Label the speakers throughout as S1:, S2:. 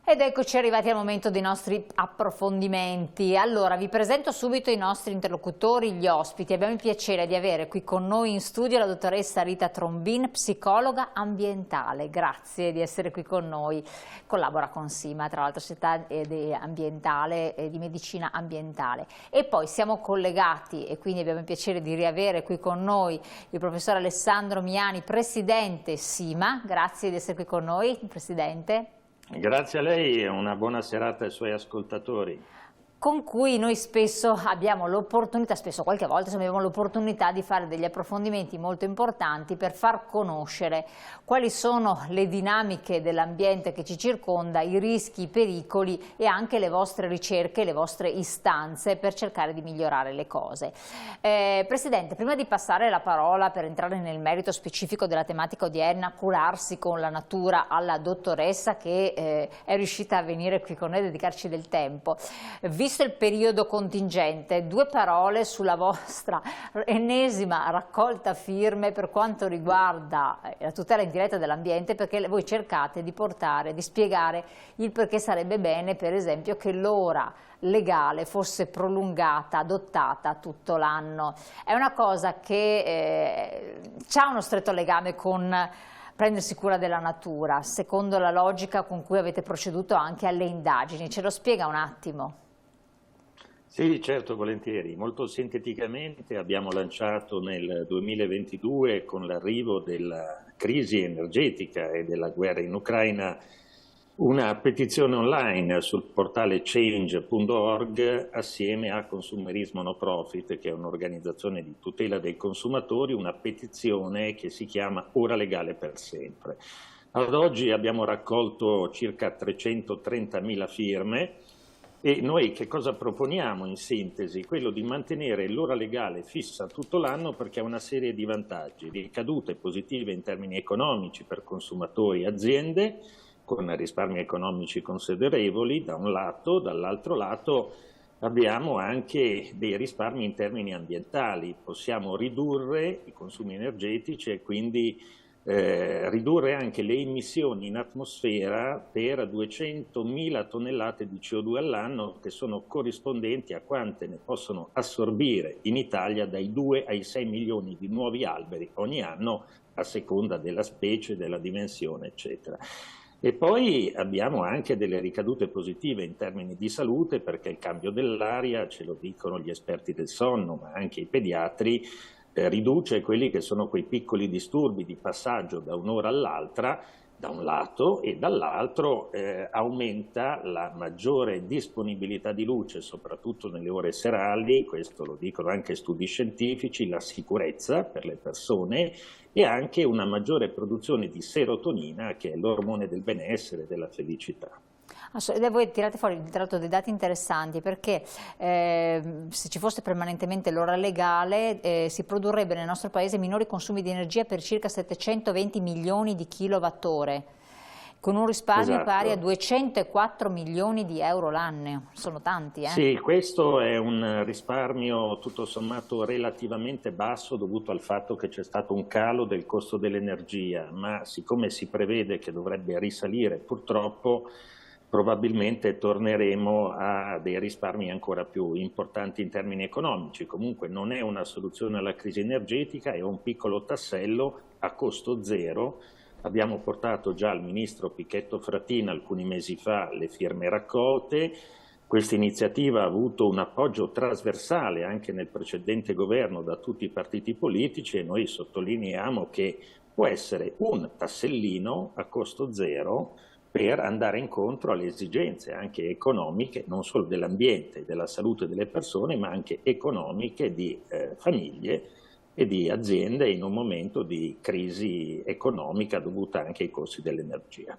S1: Ed eccoci arrivati al momento dei nostri approfondimenti. Allora, vi presento subito i nostri interlocutori, gli ospiti. Abbiamo il piacere di avere qui con noi in studio la dottoressa Rita Trombin, psicologa ambientale. Grazie di essere qui con noi. Collabora con SIMA, tra l'altro società ambientale e di medicina ambientale. E poi siamo collegati e quindi abbiamo il piacere di riavere qui con noi il professor Alessandro Miani, presidente SIMA. Grazie di essere qui con noi, presidente.
S2: Grazie a lei e una buona serata ai suoi ascoltatori.
S1: Con cui noi spesso abbiamo l'opportunità, qualche volta abbiamo l'opportunità di fare degli approfondimenti molto importanti per far conoscere quali sono le dinamiche dell'ambiente che ci circonda, i rischi, i pericoli e anche le vostre ricerche, le vostre istanze per cercare di migliorare le cose. Presidente, prima di passare la parola per entrare nel merito specifico della tematica odierna, curarsi con la natura, alla dottoressa che è riuscita a venire qui con noi e dedicarci del tempo. Visto il periodo contingente, due parole sulla vostra ennesima raccolta firme per quanto riguarda la tutela indiretta dell'ambiente, perché voi cercate di spiegare il perché sarebbe bene, per esempio, che l'ora legale fosse prolungata, adottata tutto l'anno. È una cosa che ha uno stretto legame con prendersi cura della natura, secondo la logica con cui avete proceduto anche alle indagini. Ce lo spiega un attimo?
S2: Sì, certo, volentieri. Molto sinteticamente abbiamo lanciato nel 2022, con l'arrivo della crisi energetica e della guerra in Ucraina, una petizione online sul portale change.org assieme a Consumerismo No Profit, che è un'organizzazione di tutela dei consumatori, una petizione che si chiama Ora Legale per Sempre. Ad oggi abbiamo raccolto circa 330.000 firme. E noi che cosa proponiamo in sintesi? Quello di mantenere l'ora legale fissa tutto l'anno perché ha una serie di vantaggi, ricadute positive in termini economici per consumatori e aziende, con risparmi economici considerevoli da un lato, dall'altro lato abbiamo anche dei risparmi in termini ambientali, possiamo ridurre i consumi energetici e quindi ridurre anche le emissioni in atmosfera per 200.000 tonnellate di CO2 all'anno, che sono corrispondenti a quante ne possono assorbire in Italia dai 2 ai 6 milioni di nuovi alberi ogni anno, a seconda della specie, della dimensione, eccetera. E poi abbiamo anche delle ricadute positive in termini di salute, perché il cambio dell'aria, ce lo dicono gli esperti del sonno, ma anche i pediatri, riduce quelli che sono quei piccoli disturbi di passaggio da un'ora all'altra, da un lato, e dall'altro aumenta la maggiore disponibilità di luce, soprattutto nelle ore serali, questo lo dicono anche studi scientifici, la sicurezza per le persone e anche una maggiore produzione di serotonina, che è l'ormone del benessere e della felicità.
S1: Voi tirate fuori tra l'altro dei dati interessanti, perché se ci fosse permanentemente l'ora legale si produrrebbe nel nostro paese minori consumi di energia per circa 720 milioni di kilowattora, con un risparmio pari a 204 milioni di euro l'anno. Sono tanti,
S2: Sì, questo è un risparmio tutto sommato relativamente basso, dovuto al fatto che c'è stato un calo del costo dell'energia, ma siccome si prevede che dovrebbe risalire, purtroppo probabilmente torneremo a dei risparmi ancora più importanti in termini economici. Comunque non è una soluzione alla crisi energetica, è un piccolo tassello a costo zero. Abbiamo portato già al ministro Pichetto Fratin alcuni mesi fa le firme raccolte. Questa iniziativa ha avuto un appoggio trasversale anche nel precedente governo da tutti i partiti politici e noi sottolineiamo che può essere un tassellino a costo zero per andare incontro alle esigenze anche economiche, non solo dell'ambiente e della salute delle persone, ma anche economiche di famiglie e di aziende in un momento di crisi economica dovuta anche ai costi dell'energia.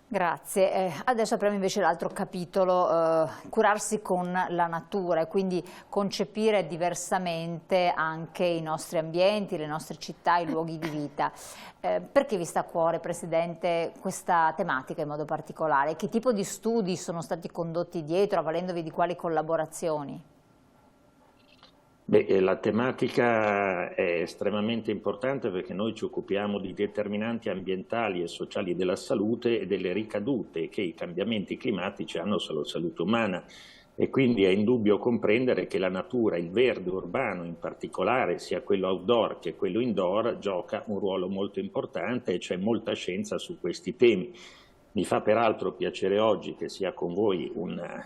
S1: Grazie. Adesso apriamo invece l'altro capitolo, curarsi con la natura e quindi concepire diversamente anche i nostri ambienti, le nostre città, i luoghi di vita. Perché vi sta a cuore, Presidente, questa tematica in modo particolare? Che tipo di studi sono stati condotti dietro, avvalendovi di quali collaborazioni?
S2: Beh, la tematica è estremamente importante perché noi ci occupiamo di determinanti ambientali e sociali della salute e delle ricadute che i cambiamenti climatici hanno sulla salute umana, e quindi è indubbio comprendere che la natura, il verde urbano in particolare, sia quello outdoor che quello indoor, gioca un ruolo molto importante e c'è molta scienza su questi temi. Mi fa peraltro piacere oggi che sia con voi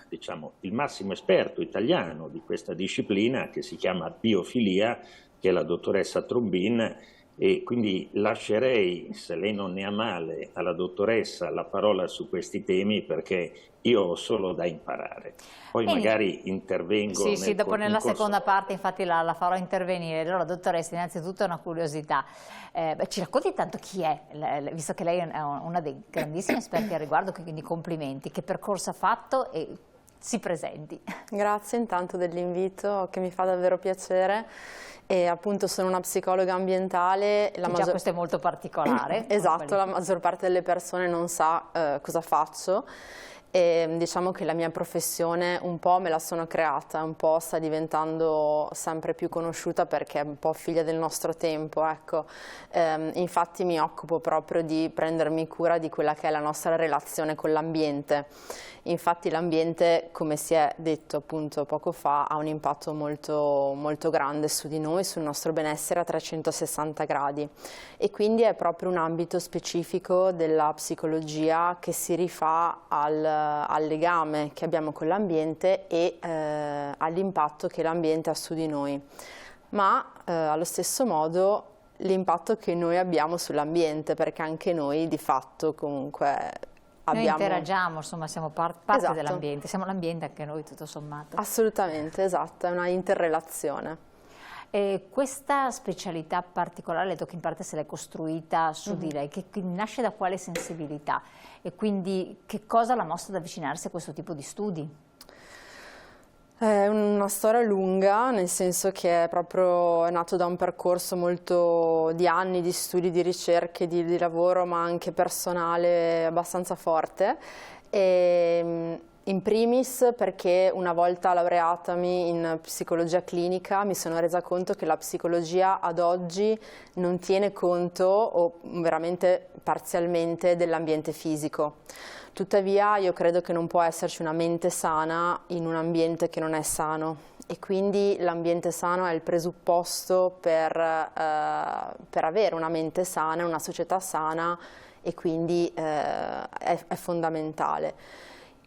S2: diciamo, il massimo esperto italiano di questa disciplina, che si chiama biofilia, che è la dottoressa Trombin, e quindi lascerei, se lei non ne ha male, alla dottoressa la parola su questi temi, perché io ho solo da imparare. Poi magari intervengo
S1: sì, dopo nella seconda parte infatti la farò intervenire. Allora, dottoressa, innanzitutto una curiosità. Ci racconti tanto chi è, visto che lei è una dei grandissimi esperti al riguardo, quindi complimenti. Che percorso ha fatto e si presenti.
S3: Grazie intanto dell'invito, che mi fa davvero piacere. E appunto sono una psicologa ambientale.
S1: Già questo è molto particolare.
S3: Esatto, la maggior parte delle persone non sa cosa faccio. E diciamo che la mia professione un po' me la sono creata, un po' sta diventando sempre più conosciuta perché è un po' figlia del nostro tempo, ecco. Infatti mi occupo proprio di prendermi cura di quella che è la nostra relazione con l'ambiente. Infatti l'ambiente, come si è detto appunto poco fa, ha un impatto molto, molto grande su di noi, sul nostro benessere a 360 gradi, e quindi è proprio un ambito specifico della psicologia che si rifà al legame che abbiamo con l'ambiente e all'impatto che l'ambiente ha su di noi, ma allo stesso modo l'impatto che noi abbiamo sull'ambiente, perché anche noi di fatto comunque
S1: noi interagiamo, insomma, siamo parte
S3: esatto.
S1: dell'ambiente, siamo l'ambiente anche noi tutto sommato.
S3: Assolutamente, esatto, è una interrelazione.
S1: E questa specialità particolare, le detto che in parte se l'è costruita su di lei, che nasce da quale sensibilità e quindi che cosa l'ha mossa ad avvicinarsi a questo tipo di studi?
S3: È una storia lunga, nel senso che è nato da un percorso molto di anni di studi, di ricerche, di lavoro, ma anche personale abbastanza forte. In primis perché una volta laureatami in psicologia clinica mi sono resa conto che la psicologia ad oggi non tiene conto, o veramente parzialmente, dell'ambiente fisico. Tuttavia io credo che non può esserci una mente sana in un ambiente che non è sano, e quindi l'ambiente sano è il presupposto per avere una mente sana, una società sana, e quindi è fondamentale.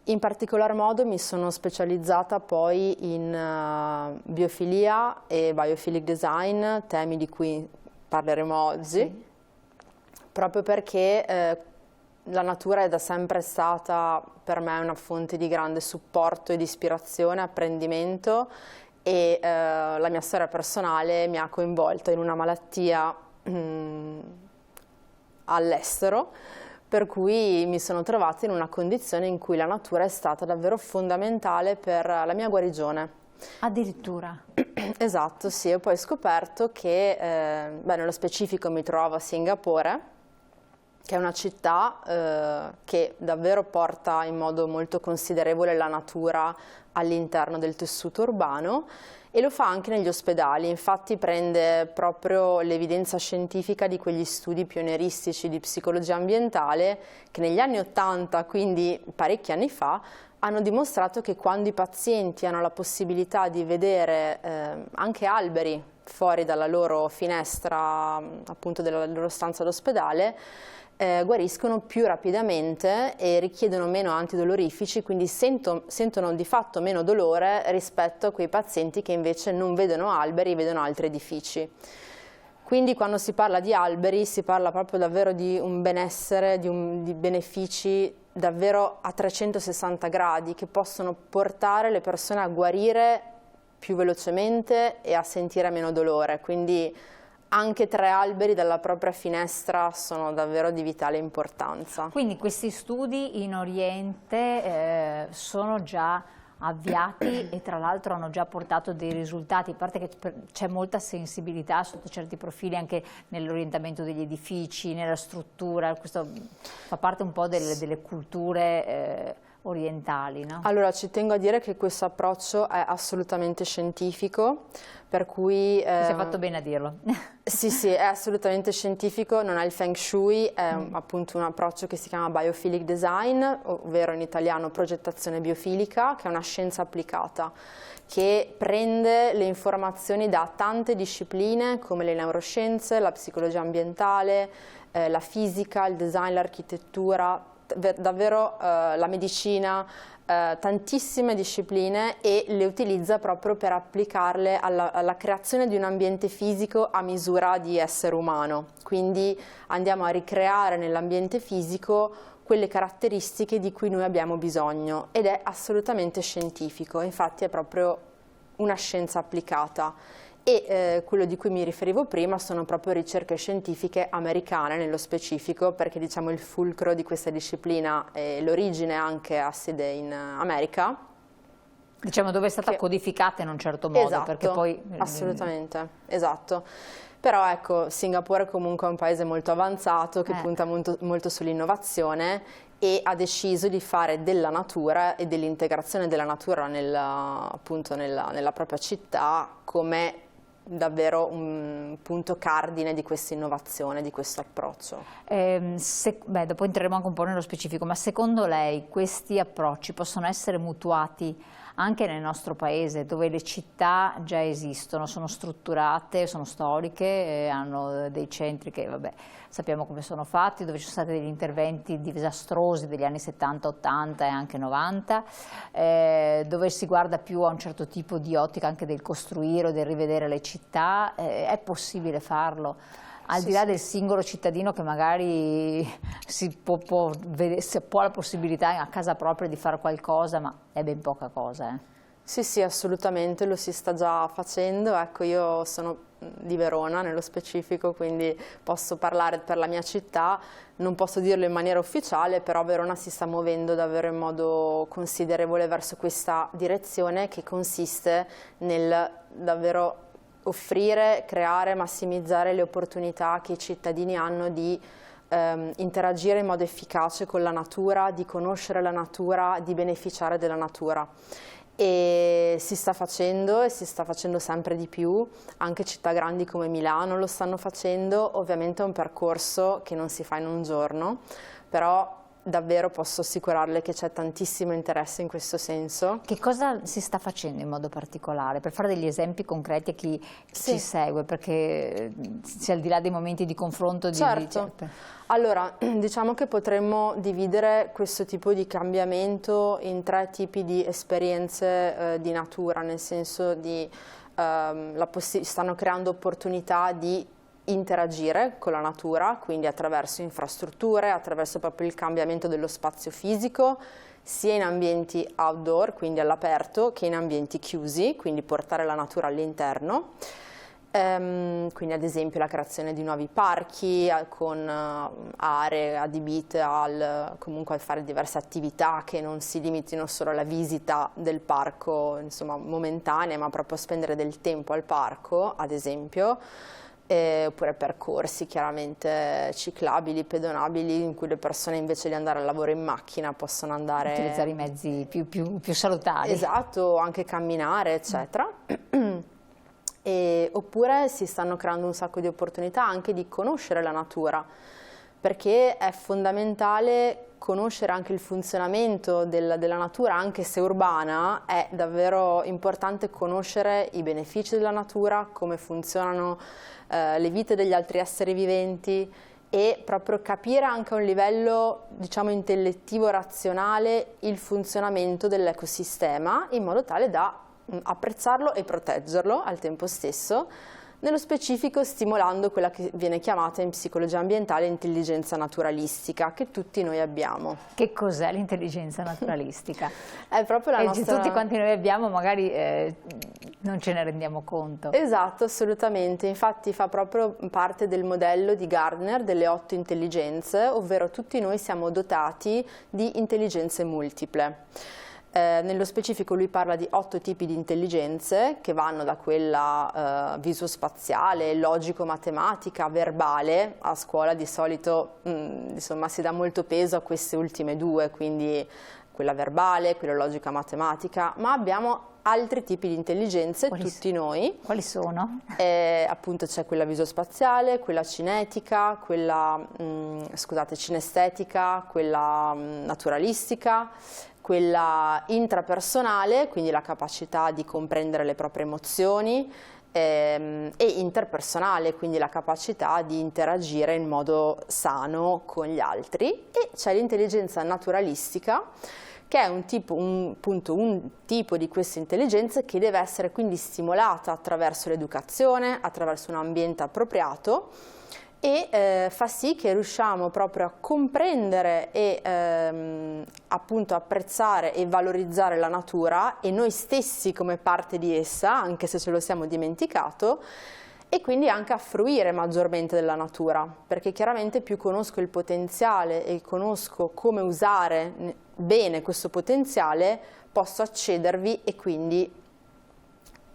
S3: In particolar modo mi sono specializzata poi in biofilia e biophilic design, temi di cui parleremo oggi, proprio perché la natura è da sempre stata per me una fonte di grande supporto ed ispirazione, apprendimento, e la mia storia personale mi ha coinvolta in una malattia all'estero, per cui mi sono trovata in una condizione in cui la natura è stata davvero fondamentale per la mia guarigione.
S1: Addirittura?
S3: Esatto, sì, ho poi scoperto che, nello specifico mi trovavo a Singapore, che è una città che davvero porta in modo molto considerevole la natura all'interno del tessuto urbano, e lo fa anche negli ospedali. Infatti prende proprio l'evidenza scientifica di quegli studi pionieristici di psicologia ambientale che negli anni '80, quindi parecchi anni fa, hanno dimostrato che quando i pazienti hanno la possibilità di vedere anche alberi fuori dalla loro finestra, appunto della loro stanza d'ospedale, guariscono più rapidamente e richiedono meno antidolorifici, quindi sentono di fatto meno dolore rispetto a quei pazienti che invece non vedono alberi, vedono altri edifici. Quindi quando si parla di alberi si parla proprio davvero di un benessere, di benefici davvero a 360 gradi che possono portare le persone a guarire più velocemente e a sentire meno dolore. Quindi anche 3 alberi dalla propria finestra sono davvero di vitale importanza.
S1: Quindi questi studi in Oriente sono già avviati e tra l'altro hanno già portato dei risultati, a parte che c'è molta sensibilità sotto certi profili anche nell'orientamento degli edifici, nella struttura, questo fa parte un po' delle culture orientali, no?
S3: Allora, ci tengo a dire che questo approccio è assolutamente scientifico, per cui...
S1: Si è fatto bene a dirlo.
S3: Sì, sì, è assolutamente scientifico, non è il Feng Shui, è appunto un approccio che si chiama Biophilic Design, ovvero in italiano progettazione biofilica, che è una scienza applicata, che prende le informazioni da tante discipline come le neuroscienze, la psicologia ambientale, la fisica, il design, l'architettura, davvero la medicina, tantissime discipline, e le utilizza proprio per applicarle alla creazione di un ambiente fisico a misura di essere umano. Quindi andiamo a ricreare nell'ambiente fisico quelle caratteristiche di cui noi abbiamo bisogno, ed è assolutamente scientifico, infatti è proprio una scienza applicata. E quello di cui mi riferivo prima sono proprio ricerche scientifiche americane nello specifico, perché diciamo il fulcro di questa disciplina e l'origine anche ha sede in America.
S1: Diciamo dove è stata codificata in un certo modo,
S3: esatto,
S1: perché poi...
S3: assolutamente, esatto. Però ecco, Singapore comunque è un paese molto avanzato che punta molto sull'innovazione, e ha deciso di fare della natura e dell'integrazione della natura appunto nella propria città come davvero un punto cardine di questa innovazione, di questo approccio.
S1: Dopo entreremo anche un po' nello specifico, ma secondo lei questi approcci possono essere mutuati anche nel nostro paese, dove le città già esistono, sono strutturate, sono storiche, hanno dei centri che sappiamo come sono fatti, dove ci sono stati degli interventi disastrosi degli anni 70, 80 e anche 90, dove si guarda più a un certo tipo di ottica anche del costruire o del rivedere le città? È possibile farlo? Al di là del singolo cittadino che magari può ha la possibilità a casa propria di fare qualcosa, ma è ben poca cosa.
S3: Sì, sì, assolutamente, lo si sta già facendo. Ecco, io sono di Verona nello specifico, quindi posso parlare per la mia città, non posso dirlo in maniera ufficiale, però Verona si sta muovendo davvero in modo considerevole verso questa direzione, che consiste nel davvero offrire, creare, massimizzare le opportunità che i cittadini hanno di interagire in modo efficace con la natura, di conoscere la natura, di beneficiare della natura. E si sta facendo, e si sta facendo sempre di più, anche città grandi come Milano lo stanno facendo. Ovviamente è un percorso che non si fa in un giorno, però davvero posso assicurarle che c'è tantissimo interesse in questo senso.
S1: Che cosa si sta facendo in modo particolare? Per fare degli esempi concreti a chi ci segue, perché al di là dei momenti di confronto...
S3: Certo. Allora, diciamo che potremmo dividere questo tipo di cambiamento in 3 tipi di esperienze di natura, nel senso di stanno creando opportunità di interagire con la natura, quindi attraverso infrastrutture, attraverso proprio il cambiamento dello spazio fisico, sia in ambienti outdoor, quindi all'aperto, che in ambienti chiusi, quindi portare la natura all'interno. Quindi ad esempio la creazione di nuovi parchi con aree adibite comunque a fare diverse attività che non si limitino solo alla visita del parco, insomma, momentanea, ma proprio spendere del tempo al parco, ad esempio. Oppure percorsi chiaramente ciclabili, pedonabili, in cui le persone invece di andare al lavoro in macchina possono andare...
S1: Utilizzare i mezzi più salutari.
S3: Esatto, anche camminare, eccetera. Oppure si stanno creando un sacco di opportunità anche di conoscere la natura, perché è fondamentale conoscere anche il funzionamento della natura, anche se urbana. È davvero importante conoscere i benefici della natura, come funzionano le vite degli altri esseri viventi, e proprio capire anche a un livello, diciamo, intellettivo, razionale, il funzionamento dell'ecosistema, in modo tale da apprezzarlo e proteggerlo al tempo stesso, nello specifico stimolando quella che viene chiamata in psicologia ambientale intelligenza naturalistica, che tutti noi abbiamo.
S1: Che cos'è l'intelligenza naturalistica?
S3: È proprio la nostra...
S1: Tutti quanti noi abbiamo, magari non ce ne rendiamo conto.
S3: Esatto, assolutamente. Infatti fa proprio parte del modello di Gardner delle 8 intelligenze, ovvero tutti noi siamo dotati di intelligenze multiple. Nello specifico lui parla di 8 tipi di intelligenze, che vanno da quella visuospaziale, logico-matematica, verbale. A scuola di solito insomma, si dà molto peso a queste ultime 2, quindi quella verbale, quella logica matematica, ma abbiamo altri tipi di intelligenze, noi.
S1: Quali sono?
S3: Appunto c'è quella visospaziale, quella cinetica, quella cinestetica, quella naturalistica, quella intrapersonale, quindi la capacità di comprendere le proprie emozioni, e interpersonale, quindi la capacità di interagire in modo sano con gli altri, e c'è l'intelligenza naturalistica, che è un tipo di queste intelligenze che deve essere quindi stimolata attraverso l'educazione, attraverso un ambiente appropriato, e fa sì che riusciamo proprio a comprendere e appunto apprezzare e valorizzare la natura e noi stessi come parte di essa, anche se ce lo siamo dimenticato, e quindi anche a fruire maggiormente della natura, perché chiaramente più conosco il potenziale e conosco come usare bene questo potenziale, posso accedervi e quindi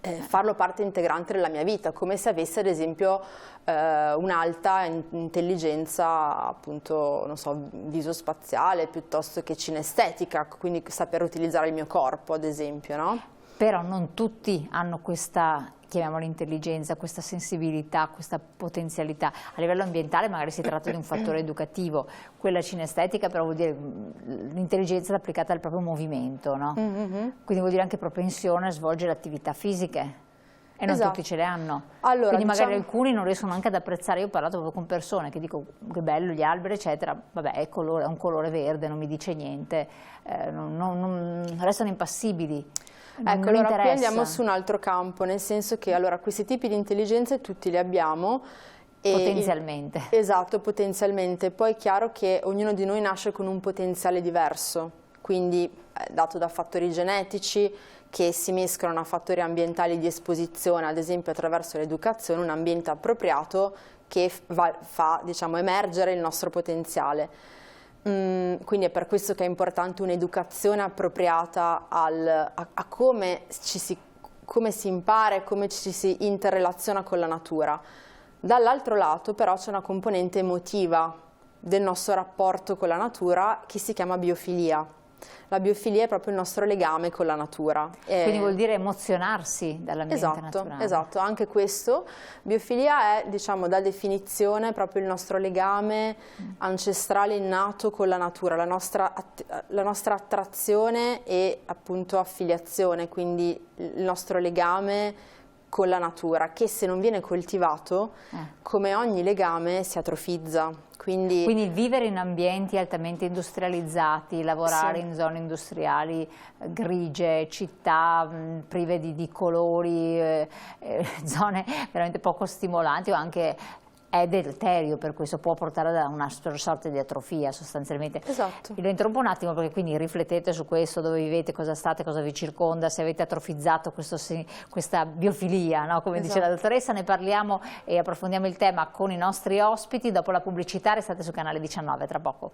S3: farlo parte integrante della mia vita, come se avesse ad esempio un'alta intelligenza, appunto, non so, visospaziale piuttosto che cinestetica, quindi saper utilizzare il mio corpo ad esempio, no?
S1: Però non tutti hanno questa, chiamiamola intelligenza, questa sensibilità, questa potenzialità. A livello ambientale magari si tratta di un fattore educativo, quella cinestetica però vuol dire l'intelligenza applicata al proprio movimento, no? Quindi vuol dire anche propensione a svolgere attività fisiche. E non tutti ce le hanno.
S3: Allora,
S1: quindi magari alcuni non riescono anche ad apprezzare. Io ho parlato proprio con persone che dico che bello gli alberi eccetera, vabbè è un colore verde, non mi dice niente, restano impassibili.
S3: Ecco, allora qui andiamo su un altro campo, nel senso che allora questi tipi di intelligenze tutti li abbiamo.
S1: Potenzialmente.
S3: Esatto, potenzialmente. Poi è chiaro che ognuno di noi nasce con un potenziale diverso, quindi dato da fattori genetici che si mescolano a fattori ambientali di esposizione, ad esempio attraverso l'educazione, un ambiente appropriato che fa, diciamo, emergere il nostro potenziale. Quindi è per questo che è importante un'educazione appropriata a come si impara e come ci si interrelaziona con la natura. Dall'altro lato però c'è una componente emotiva del nostro rapporto con la natura che si chiama biofilia. La biofilia è proprio il nostro legame con la natura.
S1: Quindi vuol dire emozionarsi dall'ambiente naturale.
S3: Esatto, anche questo. Biofilia è, diciamo, da definizione proprio il nostro legame ancestrale innato con la natura, la nostra attrazione e appunto affiliazione, quindi il nostro legame con la natura, che se non viene coltivato, come ogni legame, si atrofizza. Quindi
S1: vivere in ambienti altamente industrializzati, lavorare in zone industriali grigie, città prive di colori, zone veramente poco stimolanti o anche è deleterio, per questo può portare a una sorta di atrofia sostanzialmente.
S3: Esatto.
S1: Vi interrompo un attimo perché quindi riflettete su questo, dove vivete, cosa state, cosa vi circonda, se avete atrofizzato questa biofilia, no? Come dice la dottoressa. Ne parliamo e approfondiamo il tema con i nostri ospiti dopo la pubblicità. Restate su canale 19, tra poco.